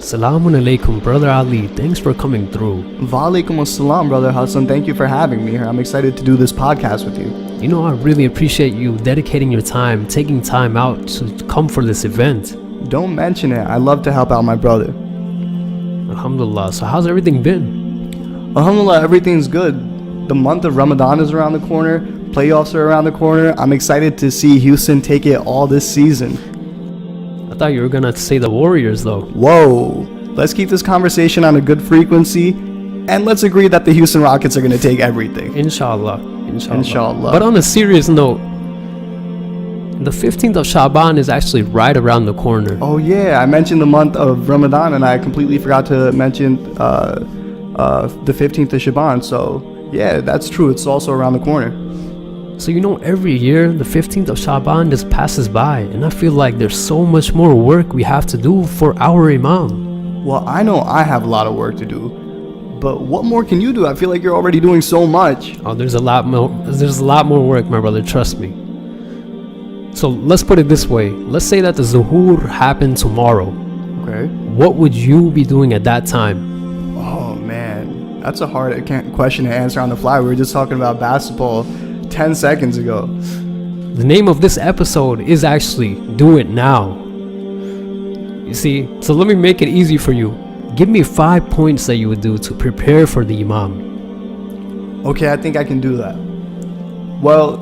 Assalamu alaikum, Brother Ali. Thanks for coming through. Walaikum assalam, Brother Hassan. Thank you for having me here. I'm excited to do this podcast with you. You know, I really appreciate you dedicating your time, taking time out to come for this event. Don't mention it. I love to help out my brother. Alhamdulillah. So how's everything been? Alhamdulillah, everything's good. The month of Ramadan is around the corner. Playoffs are around the corner. I'm excited to see Houston take it all this season. I thought you were gonna say the Warriors though. Whoa. Let's keep this conversation on a good frequency, and let's agree that the Houston Rockets are going to take everything. Inshallah. Inshallah. But on a serious note, the 15th of Shaban is actually right around the corner. Oh yeah, I mentioned the month of Ramadan and I completely forgot to mention the 15th of Shaban. So yeah, that's true. It's also around the corner. So you know, every year the 15th of Shaban just passes by, and I feel like there's so much more work we have to do for our Imam. Well, I know I have a lot of work to do, but what more can you do? I feel like you're already doing so much. Oh, there's a lot more work, my brother, trust me. So let's put it this way. Let's say that the Zuhur happened tomorrow. Okay. What would you be doing at that time? Oh man, that's a hard question to answer on the fly. We were just talking about basketball 10 seconds ago. The name of this episode is actually Do It Now. You see, so let me make it easy for you. Give me 5 points that you would do to prepare for the Imam. Okay, I think I can do that. Well,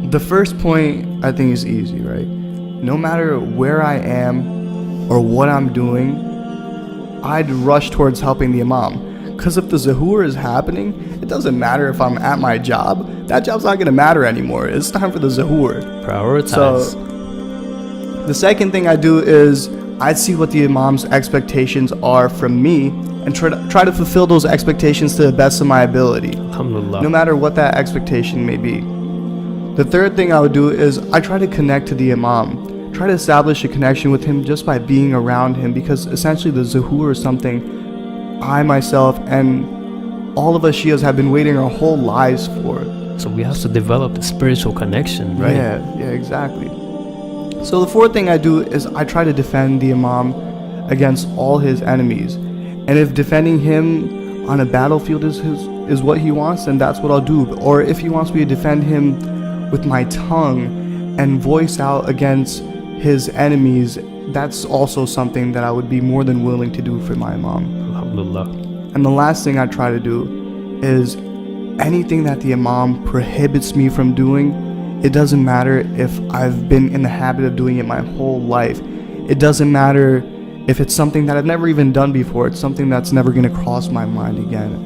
the first point I think is easy, right? No matter where I am or what I'm doing, I'd rush towards helping the Imam. Because if the Zuhur is happening, it doesn't matter if I'm at my job. That job's not going to matter anymore. It's time for the Zuhur. Prioritize. So, the second thing I do is I'd see what the Imam's expectations are from me and try to fulfill those expectations to the best of my ability. Alhamdulillah. No matter what that expectation may be. The third thing I would do is I try to connect to the Imam. Try to establish a connection with him just by being around him, because essentially the Zuhur is something I myself and all of us Shias have been waiting our whole lives for. So we have to develop the spiritual connection, right? Yeah, exactly. So the fourth thing I do is I try to defend the Imam against all his enemies. And if defending him on a battlefield is what he wants, then that's what I'll do. Or if he wants me to defend him with my tongue and voice out against his enemies, that's also something that I would be more than willing to do for my Imam. Alhamdulillah. And the last thing I try to do is anything that the Imam prohibits me from doing. It doesn't matter if I've been in the habit of doing it my whole life. It doesn't matter if it's something that I've never even done before. It's something that's never going to cross my mind again.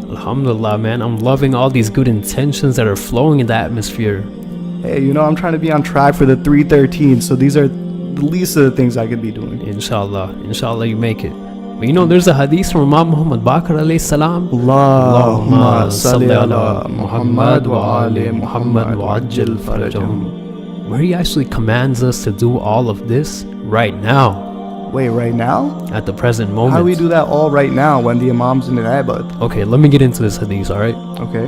Alhamdulillah, man. I'm loving all these good intentions that are flowing in the atmosphere. Hey, you know, I'm trying to be on track for the 313, so these are the least of the things I could be doing. Inshallah you make it. But you know, there's a hadith from Imam Muhammad Baqir alayhi salam. Allahumma salli ala Muhammad wa ali Muhammad wa ajil farajahum, where he actually commands us to do all of this right now. Wait, right now? At the present moment. How do we do that all right now when the Imam's in the ibad? Okay, let me get into this hadith, alright? Okay.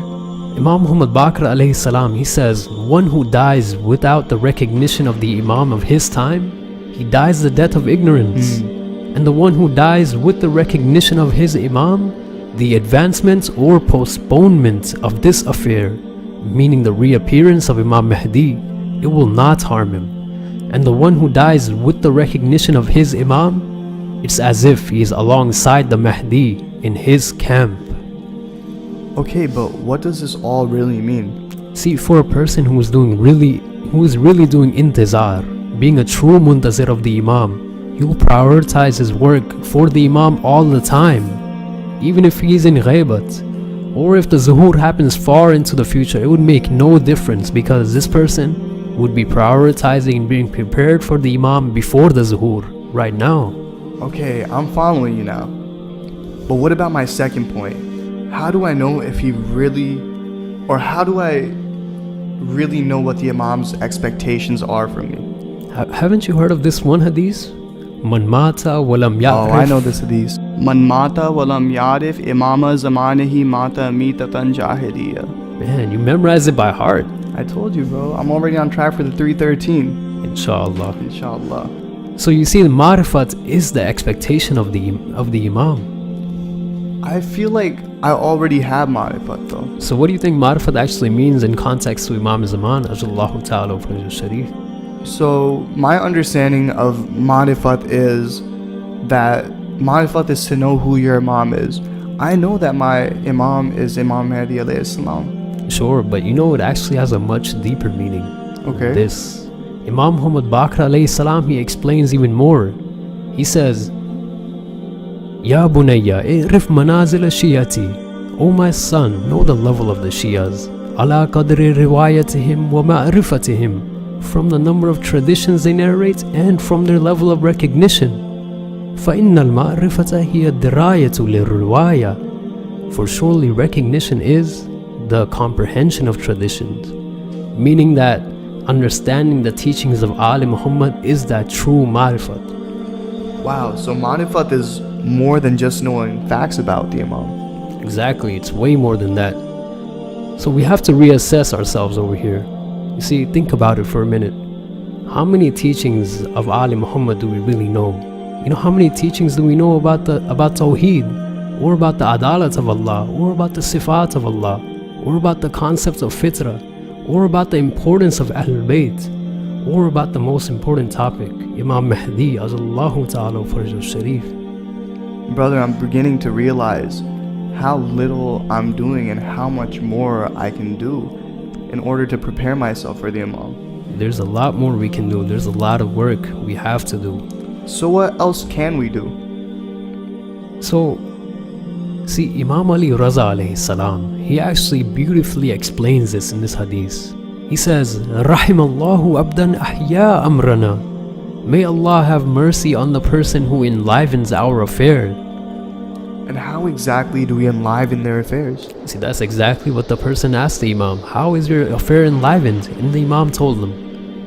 Imam Muhammad Baqir alayhi salam, he says, one who dies without the recognition of the Imam of his time, he dies the death of ignorance. And the one who dies with the recognition of his Imam, the advancement or postponement of this affair, meaning the reappearance of Imam Mahdi, it will not harm him. And the one who dies with the recognition of his Imam, it's as if he is alongside the Mahdi in his camp. Okay, but what does this all really mean? See, for a person who is really doing intizar, being a true muntazir of the Imam, he will prioritize his work for the Imam all the time, even if he is in ghaibat. Or if the Zuhur happens far into the future, it would make no difference, because this person would be prioritizing and being prepared for the Imam before the Zuhur, right now. Okay, I'm following you now. But what about my second point? How do I know if he really, or how do I really know what the Imam's expectations are from me? Haven't you heard of this one hadith? Man mata walam ya'rif. Oh, I know this hadith. Man mata walam ya'rif imama zamanihi mata mitatan jahiliya. Man, you memorize it by heart. I told you, bro. I'm already on track for the 313. Inshallah. Inshallah. So you see, Ma'rifat is the expectation of the Imam. I feel like I already have Ma'rifat though. So what do you think Ma'rifat actually means in context to Imam Zaman, Ajallahu Ta'ala Fajr Sharif? So my understanding of Ma'rifat is that Ma'rifat is to know who your Imam is. I know that my Imam is Imam Mahdi alayhi salam. Sure, but you know it actually has a much deeper meaning. Okay. This Imam Muhammad Baqir alayhi salam, he explains even more. He says, Ya bunayya i'rif manazil shiyati. O my son, know the level of the Shias. Ala qadri riwayatihim wa ma'rifatihim. From the number of traditions they narrate and from their level of recognition. فَإِنَّ الْمَعْرِفَةَ هِيَ الدِّرَايَةُ لِلرِّوَايَةِ. For surely recognition is the comprehension of traditions. Meaning that understanding the teachings of Ali Muhammad is that true Ma'rifat. Wow, so Ma'rifat is more than just knowing facts about the Imam. Exactly, it's way more than that. So we have to reassess ourselves over here. You see, think about it for a minute. How many teachings of Ali Muhammad do we really know? You know, how many teachings do we know about Tawheed, or about the Adalat of Allah, or about the Sifat of Allah, or about the concepts of Fitrah, or about the importance of Ahlul Bayt, or about the most important topic, Imam Mahdi, Ajallahu Ta'ala Fajr Sharif. Brother, I'm beginning to realize how little I'm doing and how much more I can do in order to prepare myself for the Imam. There's a lot more we can do. There's a lot of work we have to do. So what else can we do? So, see, Imam Ali Raza alayhi salam, he actually beautifully explains this in this hadith. He says, Rahimallahu abdan ahya amrana. May Allah have mercy on the person who enlivens our affair. And how exactly do we enliven their affairs? See, that's exactly what the person asked the Imam. How is your affair enlivened? And the Imam told them,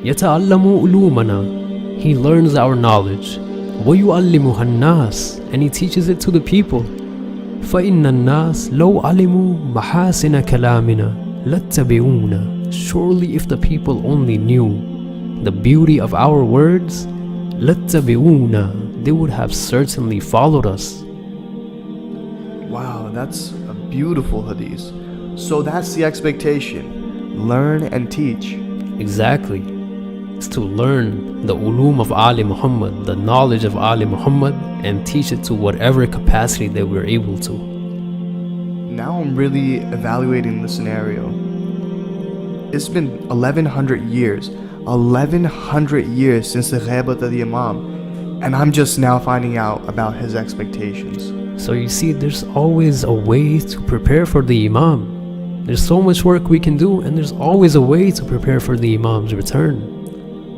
Yata'allamu ulumana. He learns our knowledge. وَيُعَلِّمُهَا النَّاسِ. And he teaches it to the people. فَإِنَّ النَّاسِ لَوْ عَلِمُوا مَحَاسِنَ كَلَامِنَا لَاتَّبِعُونَا. Surely if the people only knew the beauty of our words, لَاتَّبِعُونَا, they would have certainly followed us. Wow, that's a beautiful hadith. So that's the expectation. Learn and teach. Exactly. It's to learn the ulum of Ali Muhammad, the knowledge of Ali Muhammad, and teach it to whatever capacity that we're able to. Now I'm really evaluating the scenario. It's been 1100 years. 1100 years since the ghabat of the Imam, and I'm just now finding out about his expectations. So you see, there's always a way to prepare for the Imam. There's so much work we can do, and there's always a way to prepare for the Imam's return.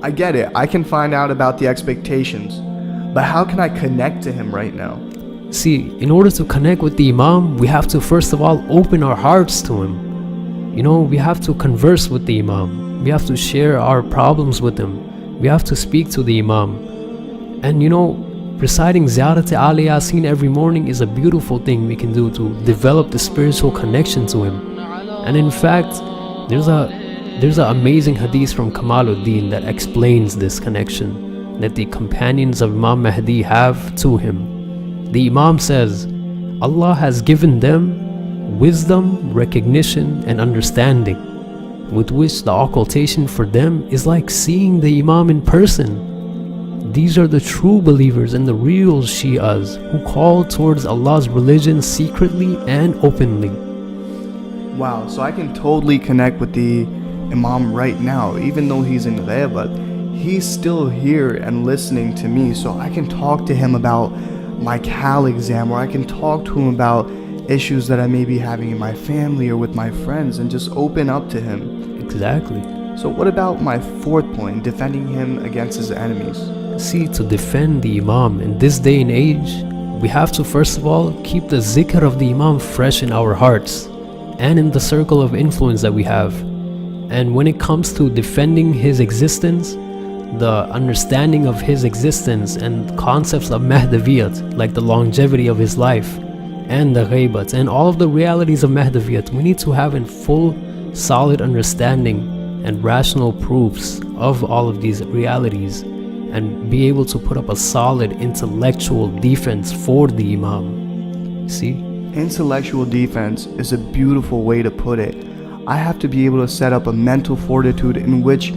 I get it, I can find out about the expectations, but how can I connect to him right now? See, in order to connect with the Imam, we have to first of all open our hearts to him. You know, we have to converse with the Imam. We have to share our problems with him. We have to speak to the Imam. And you know, reciting Ziyarat Ali Yasin every morning is a beautiful thing we can do to develop the spiritual connection to him. And in fact, there's an amazing hadith from Kamaluddin that explains this connection that the companions of Imam Mahdi have to him. The Imam says, Allah has given them wisdom, recognition, and understanding, with which the occultation for them is like seeing the Imam in person. These are the true believers and the real Shi'as who call towards Allah's religion secretly and openly. Wow, so I can totally connect with the Imam right now. Even though he's in Ghabat, he's still here and listening to me, so I can talk to him about my Cal exam, or I can talk to him about issues that I may be having in my family or with my friends, and just open up to him. Exactly. So what about my fourth point, defending him against his enemies? See, to defend the Imam in this day and age, we have to first of all keep the zikr of the Imam fresh in our hearts and in the circle of influence that we have. And when it comes to defending his existence, the understanding of his existence and concepts of Mahdaviyat, like the longevity of his life and the ghaibat and all of the realities of Mahdaviyat, we need to have in full solid understanding and rational proofs of all of these realities and be able to put up a solid intellectual defense for the Imam. See? Intellectual defense is a beautiful way to put it. I have to be able to set up a mental fortitude in which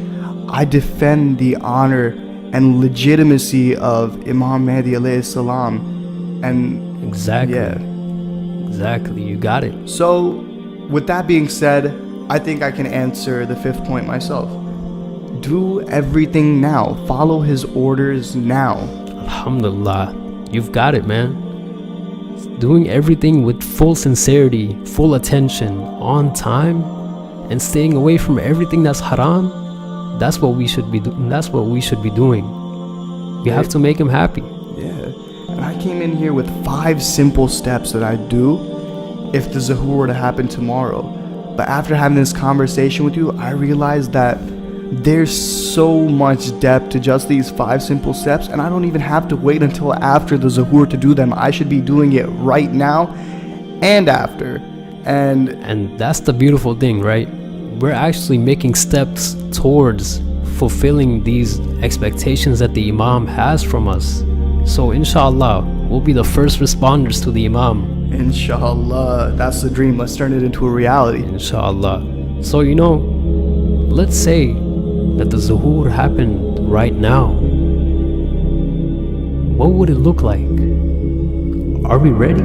I defend the honor and legitimacy of Imam Mahdi alayhi salam. And Exactly. yeah. Exactly. You got it. So, with that being said, I think I can answer the fifth point myself. Do everything now. Follow his orders now. Alhamdulillah. You've got it, man. Doing everything with full sincerity, full attention, on time, and staying away from everything that's haram. That's what we should be doing. That's what we should be doing. You have to make him happy. Yeah. And I came in here with 5 simple steps that I do if the Zuhur were to happen tomorrow. But after having this conversation with you, I realized that there's so much depth to just these 5 simple steps, and I don't even have to wait until after the Zuhur to do them. I should be doing it right now and after. And that's the beautiful thing, right? We're actually making steps towards fulfilling these expectations that the Imam has from us. So inshallah, we'll be the first responders to the Imam. inshallah, that's the dream. Let's turn it into a reality. Inshallah. So, let's say that the Zuhur happened right now. What would it look like? Are we ready?